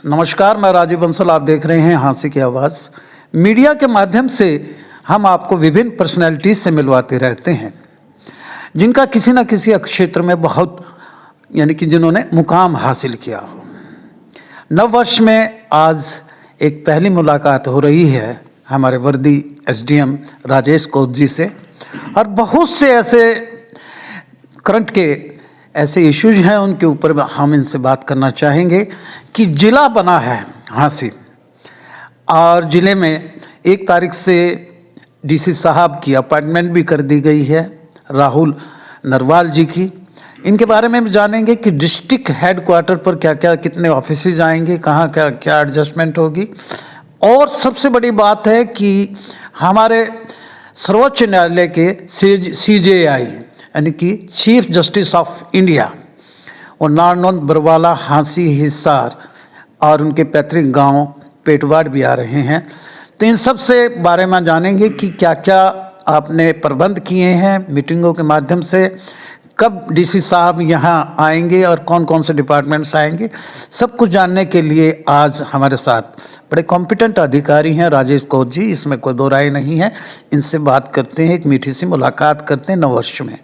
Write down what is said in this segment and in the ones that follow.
नमस्कार, मैं राजीव बंसल। आप देख रहे हैं हाँसी की आवाज़। मीडिया के माध्यम से हम आपको विभिन्न पर्सनैलिटीज़ से मिलवाते रहते हैं जिनका किसी न किसी क्षेत्र में बहुत कि जिन्होंने मुकाम हासिल किया हो। नव वर्ष में आज एक पहली मुलाकात हो रही है हमारे वर्दी एसडीएम राजेश कोच जी से, और बहुत से ऐसे करंट के ऐसे इश्यूज हैं उनके ऊपर हम इनसे बात करना चाहेंगे कि ज़िला बना है हाँसी, और ज़िले में 1 तारीख से डीसी साहब की अपॉइंटमेंट भी कर दी गई है, राहुल नरवाल जी की। इनके बारे में भी जानेंगे कि डिस्ट्रिक्ट हेडक्वार्टर पर क्या क्या कितने ऑफिसेज आएंगे, कहाँ क्या क्या एडजस्टमेंट होगी। और सबसे बड़ी बात है कि हमारे सर्वोच्च न्यायालय के CJI यानी कि चीफ जस्टिस ऑफ इंडिया, और नारनौंद, बरवाला, हाँसी, हिसार और उनके पैतृक गांव पेटवाड़ भी आ रहे हैं। तो इन सब से बारे में जानेंगे कि क्या क्या आपने प्रबंध किए हैं मीटिंगों के माध्यम से, कब डीसी साहब यहाँ आएंगे और कौन कौन से डिपार्टमेंट्स आएंगे। सब कुछ जानने के लिए आज हमारे साथ बड़े कॉम्पिटेंट अधिकारी हैं राजेश कोच जी, इसमें कोई दो राय नहीं है। इनसे बात करते हैं, एक मीठी सी मुलाकात करते हैं नववर्ष में।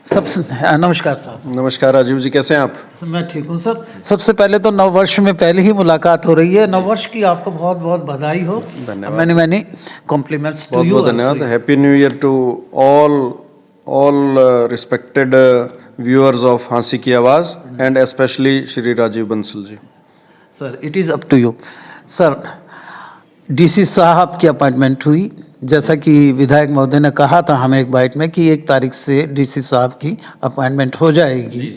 सबसे नमस्कार साहब। नमस्कार राजीव जी, कैसे हैं आप? मैं ठीक हूँ सर। सबसे पहले तो नववर्ष में पहले ही मुलाकात हो रही है, नववर्ष की आपको बहुत बहुत बधाई हो। धन्यवाद। Many compliments to you. बहुत धन्यवाद। Happy new year to all respected viewers of Hansi की आवाज़ and especially Shri Rajiv Bansal ji. Sir it is up to you. Sir DC साहब की अपॉइंटमेंट हुई, जैसा कि विधायक महोदय ने कहा था हमें एक बाइट में कि 1 तारीख से डीसी साहब की अपॉइंटमेंट हो जाएगी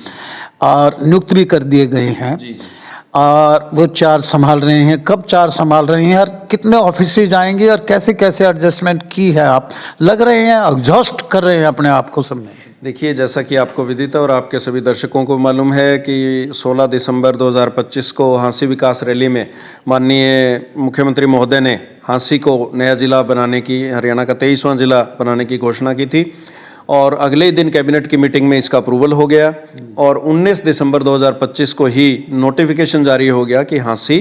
और नियुक्त भी कर दिए गए हैं और वो 4 संभाल रहे हैं। कब 4 संभाल रहे हैं और कितने ऑफिसेज जाएंगे और कैसे कैसे एडजस्टमेंट की है? आप लग रहे हैं एग्जॉस्ट कर रहे हैं अपने आप को सब में। देखिए, जैसा कि आपको विदित है और आपके सभी दर्शकों को मालूम है कि 16 दिसंबर 2025 को हाँसी विकास रैली में माननीय मुख्यमंत्री महोदय ने हाँसी को नया जिला बनाने की, हरियाणा का 23वां जिला बनाने की घोषणा की थी, और अगले ही दिन कैबिनेट की मीटिंग में इसका अप्रूवल हो गया और 19 दिसंबर 2025 को ही नोटिफिकेशन जारी हो गया कि हाँसी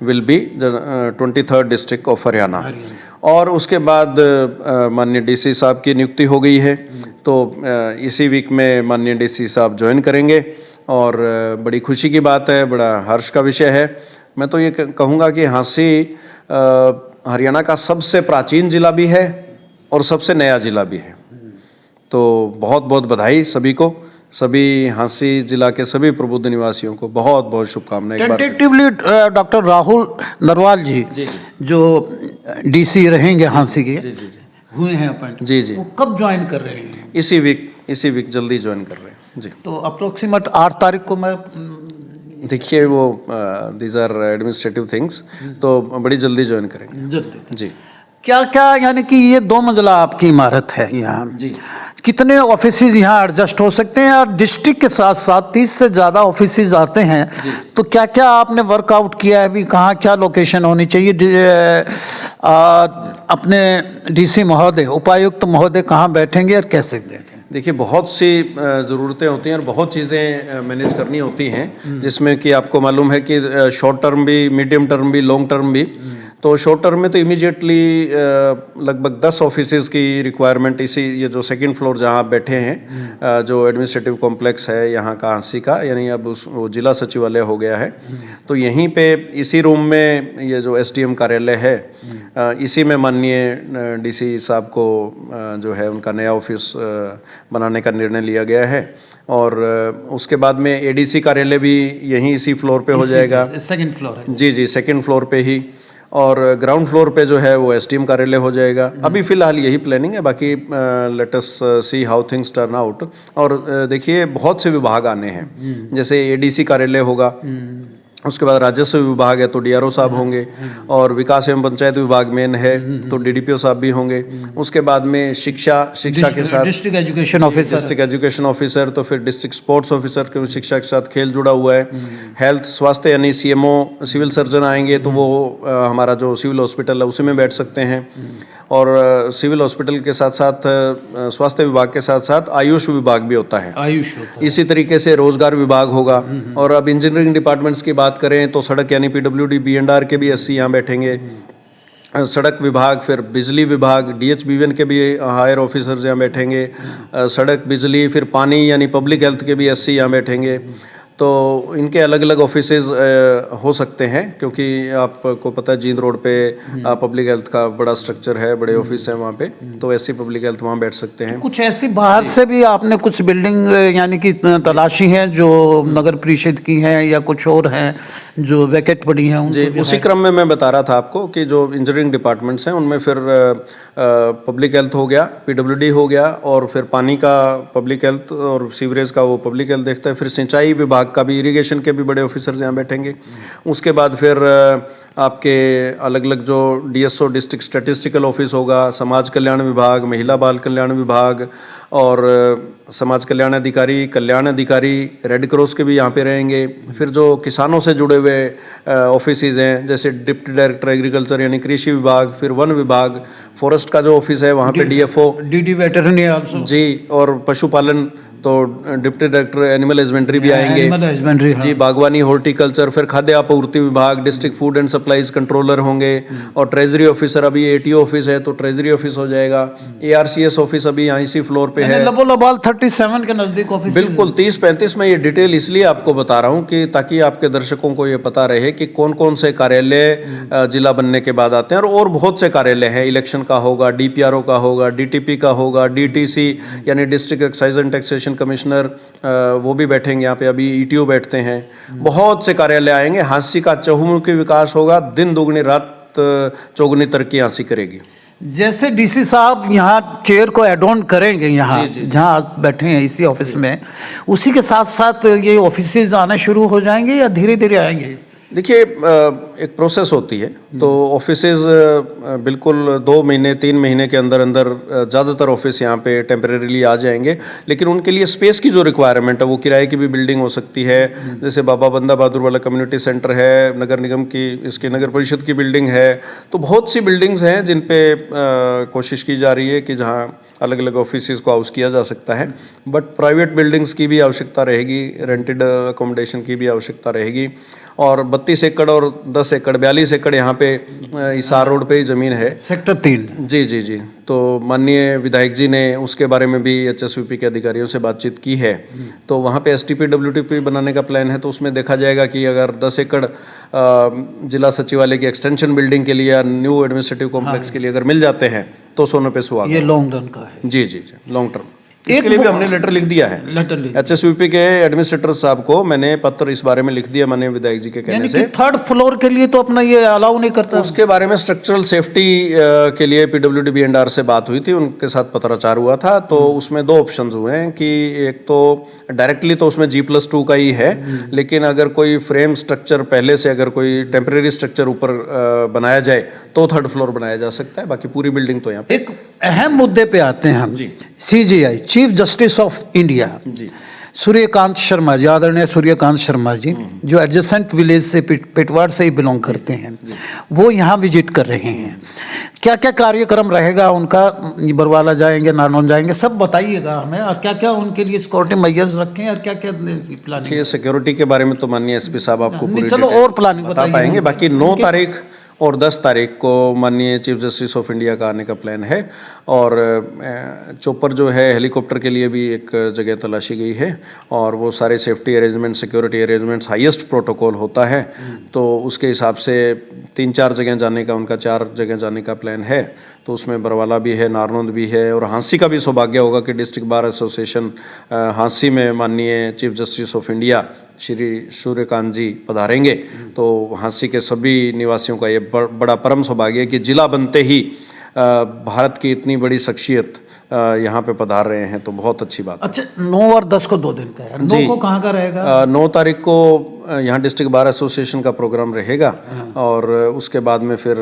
will be 23rd district of Haryana. और उसके बाद माननीय डीसी साहब की नियुक्ति हो गई है। तो इसी वीक में माननीय डीसी साहब ज्वाइन करेंगे और बड़ी खुशी की बात है, बड़ा हर्ष का विषय है। मैं तो ये कहूँगा कि हाँसी हरियाणा का सबसे प्राचीन जिला भी है और सबसे नया जिला भी है। तो बहुत बहुत बधाई सभी को, सभी हाँसी जिला के सभी प्रबुद्ध निवासियों को बहुत बहुत शुभकामनाएं। टेंटेटिवली डॉक्टर राहुल नरवाल जी जो डीसी रहेंगे हाँसी के हुए हैं अपॉइंट, जी वो कब ज्वाइन कर रहे हैं? इसी वीक जल्दी ज्वाइन कर रहे हैं जी। तो अप्रोक्सीमेट 8 तारीख को मैं देखिए वो दीज आर एडमिनिस्ट्रेटिव थिंग्स, तो बड़ी जल्दी ज्वाइन करेंगे जल्दी जी। क्या क्या यानी कि ये 2 मंजिला आपकी इमारत है यहाँ जी, कितने ऑफिसेज यहाँ एडजस्ट हो सकते हैं? और डिस्ट्रिक्ट के साथ साथ 30 से ज़्यादा ऑफिसेज आते हैं, तो क्या क्या आपने वर्कआउट किया है अभी? कहाँ क्या लोकेशन होनी चाहिए? अपने डीसी महोदय, उपायुक्त महोदय कहाँ बैठेंगे और कैसे बैठेंगे? देखिए, बहुत सी ज़रूरतें होती हैं और बहुत चीज़ें मैनेज करनी होती हैं, जिसमें कि आपको मालूम है कि शॉर्ट टर्म भी, मीडियम टर्म भी, लॉन्ग टर्म भी। तो शॉर्ट टर्म में तो इमीडिएटली लगभग 10 ऑफिसेज की रिक्वायरमेंट ये जो 2nd फ्लोर जहाँ आप बैठे हैं, जो एडमिनिस्ट्रेटिव कॉम्प्लेक्स है यहाँ का हाँसी का, यानी अब वो जिला सचिवालय हो गया है। तो यहीं पे इसी रूम में ये जो एसडीएम कार्यालय है, इसी में माननीय डीसी साहब को जो है उनका नया ऑफिस बनाने का निर्णय लिया गया है। और उसके बाद में एडीसी कार्यालय भी यहीं इसी फ्लोर पे हो जाएगा। 2nd फ्लोर है जी, 2nd फ्लोर पे ही। और ग्राउंड फ्लोर पे जो है वो एसडीएम कार्यालय हो जाएगा। अभी फिलहाल यही प्लानिंग है, बाकी let us see how things turn out. और देखिए, बहुत से विभाग आने हैं, जैसे एडीसी कार्यालय होगा, उसके बाद राजस्व विभाग है तो डीआरओ साहब होंगे, और विकास एवं पंचायत विभाग मेन है तो डीडीपीओ साहब भी होंगे। उसके बाद में शिक्षा के साथ डिस्ट्रिक्ट एजुकेशन ऑफिसर, तो फिर डिस्ट्रिक्ट स्पोर्ट्स ऑफिसर, क्योंकि शिक्षा के साथ खेल जुड़ा हुआ है। हेल्थ, स्वास्थ्य यानी सीएमओ, सिविल सर्जन आएंगे तो वो हमारा जो सिविल हॉस्पिटल है उसी में बैठ सकते हैं। और सिविल हॉस्पिटल के साथ साथ स्वास्थ्य विभाग के साथ साथ आयुष विभाग भी होता है। आयुष होता है। इसी तरीके से रोजगार विभाग होगा। और अब इंजीनियरिंग डिपार्टमेंट्स की बात करें तो सड़क यानी PWD B&R के भी एससी यहाँ बैठेंगे, सड़क विभाग, फिर बिजली विभाग, DHBN के भी हायर ऑफिसर्स यहाँ बैठेंगे, सड़क, बिजली, फिर पानी यानी पब्लिक हेल्थ के भी एससी यहाँ बैठेंगे। तो इनके अलग अलग ऑफिसेज हो सकते हैं, क्योंकि आपको पता है जींद रोड पे पब्लिक हेल्थ का बड़ा स्ट्रक्चर है, बड़े ऑफिस है वहाँ पे, तो ऐसी पब्लिक हेल्थ वहाँ बैठ सकते हैं। कुछ ऐसी बाहर से भी आपने कुछ बिल्डिंग यानी कि तलाशी हैं जो नगर परिषद की हैं या कुछ और हैं जो वैकेंट पड़ी हैं? जी, उसी क्रम में मैं बता रहा था आपको कि जो इंजीनियरिंग डिपार्टमेंट्स हैं उनमें फिर पब्लिक हेल्थ हो गया, PWD हो गया, और फिर पानी का पब्लिक हेल्थ और सीवरेज का वो पब्लिक हेल्थ देखता है, फिर सिंचाई विभाग का भी, इरिगेशन के भी बड़े ऑफिसर्स यहाँ बैठेंगे। उसके बाद फिर आपके अलग अलग जो DSO डिस्ट्रिक्ट स्टैटिस्टिकल ऑफिस होगा, समाज कल्याण विभाग, महिला बाल कल्याण विभाग, और समाज कल्याण अधिकारी, रेड क्रॉस के भी यहाँ पे रहेंगे। फिर जो किसानों से जुड़े हुए ऑफिसेज हैं, जैसे डिप्टी डायरेक्टर एग्रीकल्चर यानी कृषि विभाग, फिर वन विभाग, फॉरेस्ट का जो ऑफिस है वहाँ पे DFO, DD वेटरनरी आल्सो जी, और पशुपालन तो डिप्टी डायरेक्टर एनिमल हस्बेंड्री भी आएंगे, एनिमल हस्बेंड्री, हाँ। जी, बागवानी, हॉर्टिकल्चर, फिर खाद्य आपूर्ति विभाग, district food and supplies controller होंगे, और ट्रेजरी ऑफिसर, अभी ATO ऑफिस है तो ट्रेजरी ऑफिस हो जाएगा। ARCS ऑफिस अभी यहाँ इसी फ्लोर पे है, लबोलबाल 37 के नजदीक ऑफिस। बिल्कुल 30-35 में। ये डिटेल इसलिए आपको बता रहा हूँ कि ताकि आपके दर्शकों को ये पता रहे कि कौन कौन से कार्यालय जिला बनने के बाद आते हैं, और बहुत से कार्यालय हैं। इलेक्शन का होगा, DPRO का होगा, DTP का होगा, DTC यानी district excise and taxation commissioner, वो भी बैठेंगे यहाँ पे, अभी ETO बैठते हैं, बहुत से कार्यालय आएंगे। हांसी का चहुमुखी विकास होगा, दिन दुगनी रात चौगुनी तरक्की हांसी करेगी। जैसे DC साहब यहाँ चेयर को एड ऑन करेंगे, यहाँ जहाँ आप बैठे हैं इसी ऑफिस में, उसी के साथ साथ ये ऑफिसेज आना शुरू हो जाएंगे या धीरे धीरे आएंगे? देखिए, एक प्रोसेस होती है, तो ऑफिसेज बिल्कुल 2 महीने 3 महीने के अंदर अंदर ज़्यादातर ऑफिस यहाँ पे टेम्परेरीली आ जाएंगे। लेकिन उनके लिए स्पेस की जो रिक्वायरमेंट है वो किराए की भी बिल्डिंग हो सकती है। जैसे बाबा बंदा बहादुर वाला कम्युनिटी सेंटर है, नगर निगम की, इसकी नगर परिषद की बिल्डिंग है, तो बहुत सी बिल्डिंग्स हैं जिन पे कोशिश की जा रही है कि जहाँ अलग अलग ऑफिसेज को हाउस किया जा सकता है। बट प्राइवेट बिल्डिंग्स की भी आवश्यकता रहेगी, रेंटेड अकोमोडेशन की भी आवश्यकता रहेगी। और 32 एकड़ और 10 एकड़ 42 एकड़ यहाँ पे हिसार रोड पे ही ज़मीन है, सेक्टर 3। जी जी जी। तो माननीय विधायक जी ने उसके बारे में भी HSVP के अधिकारियों से बातचीत की है। तो वहाँ पे STP WTP बनाने का प्लान है, तो उसमें देखा जाएगा कि अगर 10 एकड़ जिला सचिवालय की एक्सटेंशन बिल्डिंग के लिए या न्यू एडमिनिस्ट्रेटिव कॉम्प्लेक्स के लिए अगर मिल जाते हैं तो सोने पे सुहागा। ये लॉन्ग रन का है। जी जी जी, लॉन्ग टर्म। इसके लिए भी हमने लेटर लिख दिया है। HSVP के एडमिनिस्ट्रेटर साहब को मैंने पत्र इस बारे में लिख दिया, माननीय विधायक जी के कहने से। 3rd फ्लोर के लिए तो अपना ये अलाउ नहीं करता। उसके बारे में स्ट्रक्चरल सेफ्टी के लिए PWD B&R से बात हुई थी, उनके साथ पत्राचार हुआ था। तो उसमें 2 ऑप्शंस हुए हैं कि एक तो डायरेक्टली तो उसमें G+2 का ही है, लेकिन अगर कोई फ्रेम स्ट्रक्चर पहले से अगर कोई टेम्परेरी स्ट्रक्चर ऊपर बनाया जाए तो 3rd फ्लोर बनाया जा सकता है। बाकी पूरी बिल्डिंग तो यहाँ पे। एक अहम मुद्दे पे आते हैं हम। CJI, chief justice of India, Suryakant Sharma ji, आदरणीय सूर्यकांत शर्मा जी, जो एडजेसेंट विलेज से पिटवाड़ से ही बिलोंग करते हैं, वो यहाँ विजिट कर रहे हैं। क्या क्या कार्यक्रम रहेगा उनका? बरवाला जाएंगे, नारनौल जाएंगे, सब बताइएगा हमें, और क्या क्या उनके लिए सिक्योरिटी मेजर्स रखें और क्या क्या प्लानिंग। सिक्योरिटी के बारे में तो माननीय SP साहब आपको पूरी चलो और प्लानिंग बता पाएंगे। बाकी 9 तारीख और 10 तारीख को माननीय चीफ जस्टिस ऑफ इंडिया का आने का प्लान है। और चोपर जो है हेलीकॉप्टर के लिए भी एक जगह तलाशी गई है, और वो सारे safety arrangement, security arrangements, highest protocol होता है। तो उसके हिसाब से 3-4 जगह जाने का, उनका 4 जगह जाने का प्लान है। तो उसमें बरवाला भी है, नारनौंद भी है, और हांसी का भी सौभाग्य होगा कि डिस्ट्रिक्ट बार एसोसिएशन हांसी में माननीय chief justice of India Shri Suryakant ji पधारेंगे। तो हांसी के सभी निवासियों का ये बड़ा परम सौभाग्य है कि जिला बनते ही भारत की इतनी बड़ी शख्सियत यहाँ पे पधार रहे हैं, तो बहुत अच्छी बात। अच्छा, 9 और 10 को 2 दिन का है। 9 को कहाँ का रहेगा? 9 तारीख को यहाँ डिस्ट्रिक्ट बार एसोसिएशन का प्रोग्राम रहेगा, और उसके बाद में फिर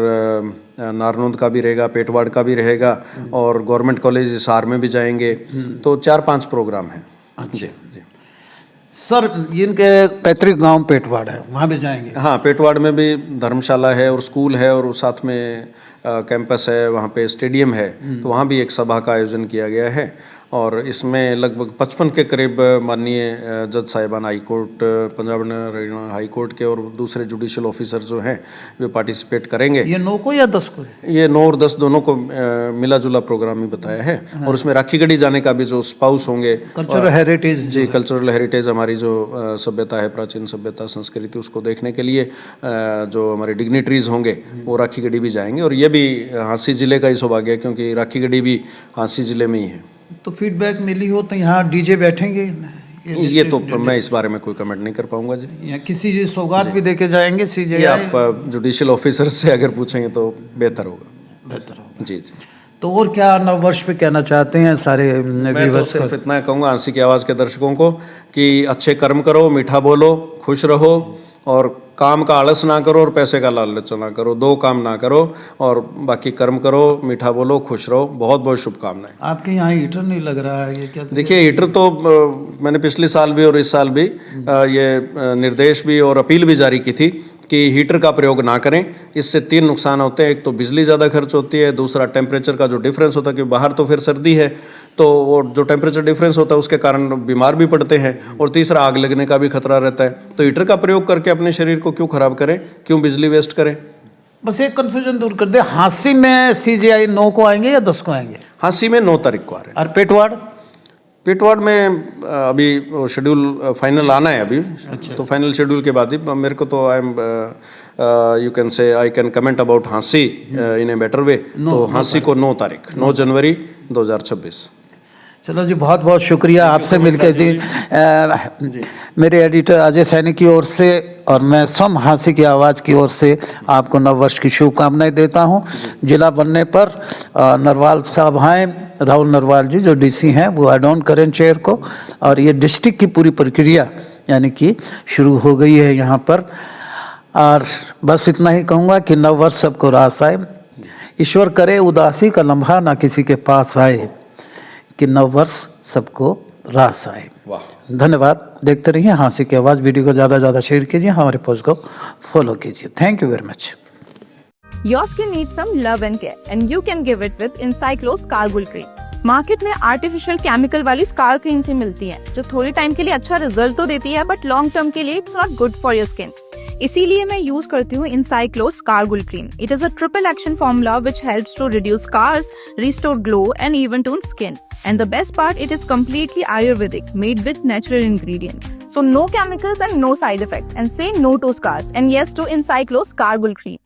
नारनौंद का भी रहेगा, पेटवाड़ का भी रहेगा, और गवर्नमेंट कॉलेज हिसार में भी जाएंगे। तो 4-5 प्रोग्राम हैं। जी जी सर, इनके पैतृक गांव पेटवाड़ है, वहाँ भी जाएंगे? हाँ, पेटवाड़ में भी धर्मशाला है और स्कूल है, और साथ में कैंपस है, वहाँ पे स्टेडियम है, तो वहाँ भी एक सभा का आयोजन किया गया है और इसमें लगभग 55 के करीब माननीय जज साहिबान high court, Punjab and Haryana high court के और दूसरे जुडिशियल ऑफिसर जो हैं वे पार्टिसिपेट करेंगे। ये 9 को या 10 को है? ये 9 और 10 दोनों को मिला जुला प्रोग्राम ही बताया है। और उसमें राखी गढ़ी जाने का भी जो स्पाउस होंगे, कल्चरल हेरिटेज, जी कल्चरल हेरिटेज, हमारी जो सभ्यता है, प्राचीन सभ्यता संस्कृति, उसको देखने के लिए जो हमारे डिग्निटरीज होंगे वो राखी गढ़ी भी जाएंगे। और ये भी हाँसी जिले का ही सौभाग्य है क्योंकि राखी गढ़ी भी हाँसी जिले में ही है। तो फीडबैक मिली हो तो यहाँ डीजे बैठेंगे? ये तो मैं इस बारे में कोई कमेंट नहीं कर पाऊंगा जी। या किसी जी सौगात भी देके जाएंगे सीजे? आप जुडिशियल ऑफिसर से अगर पूछेंगे तो बेहतर होगा। जी जी। तो और क्या नव वर्ष पे कहना चाहते हैं सारे मैं तो व्यूअर्स सिर्फ इतना कहूँगा हाँसी की आवाज़ के दर्शकों को कि अच्छे कर्म करो, मीठा बोलो, खुश रहो और काम का आलस ना करो और पैसे का लालच ना करो। 2 काम ना करो और बाकी कर्म करो, मीठा बोलो, खुश रहो। बहुत बहुत शुभकामनाएं। आपके यहाँ हीटर नहीं लग रहा है, ये क्या? देखिए हीटर तो मैंने पिछले साल भी और इस साल भी ये निर्देश भी और अपील भी जारी की थी कि हीटर का प्रयोग ना करें। इससे 3 नुकसान होते हैं। एक तो बिजली ज़्यादा खर्च होती है, दूसरा टेम्परेचर का जो डिफरेंस होता है, क्योंकि बाहर तो फिर सर्दी है तो वो जो टेम्परेचर डिफरेंस होता है उसके कारण बीमार भी पड़ते हैं, और तीसरा आग लगने का भी खतरा रहता है। तो हीटर का प्रयोग करके अपने शरीर को क्यों खराब करें, क्यों बिजली वेस्ट करें। बस एक कन्फ्यूजन दूर कर दे, हाँसी में सीजीआई 9 को आएंगे या 10 को आएंगे? हाँसी में 9 तारीख को आ रहे हैं। और पेटवाड़? पेटवाड़ में अभी शेड्यूल फाइनल आना है अभी। अच्छा। तो फाइनल शेड्यूल के बाद ही मेरे को तो I am you can say I can comment about हाँसी इन ए बेटर वे। तो हाँसी को 9 तारीख 9 जनवरी 2026। चलो जी, बहुत बहुत शुक्रिया आपसे मिलकर जी। मेरे एडिटर अजय सैनी की ओर से और मैं स्वयं हाँसी की आवाज़ की ओर से आपको नव वर्ष की शुभकामनाएं देता हूं। जिला बनने पर नरवाल साहब आए, राहुल नरवाल जी जो डीसी हैं, वो एड ऑन करें चेयर को, और ये डिस्ट्रिक्ट की पूरी प्रक्रिया यानी कि शुरू हो गई है यहाँ पर। और बस इतना ही कहूँगा कि नव वर्ष सबको रास आए, ईश्वर करे उदासी का लम्हा ना किसी के पास आए, कि नव वर्ष सबको रास आए। वाह, धन्यवाद। देखते रहिए हाँसी की आवाज़। वीडियो को ज़्यादा से ज़्यादा शेयर कीजिए, हमारे पोस्ट को फॉलो कीजिए। Thank you very much. Your skin needs some love and care, and you can give it with Encyclo Scargul Cream. Market में आर्टिफिशियल केमिकल वाली स्कार क्रीम से मिलती है, जो थोड़ी टाइम के लिए अच्छा रिजल्ट तो देती है, बट लॉन्ग टर्म के लिए it's not good for your skin. इसीलिए मैं यूज करती हूँ Encyclo Scargul Cream. It is a triple action formula which helps to reduce scars, restore glow, and even tone skin. And the best part, it is completely Ayurvedic, made with natural ingredients. So no chemicals and no side effects. And say no to scars and yes to Encyclo Scargul Cream.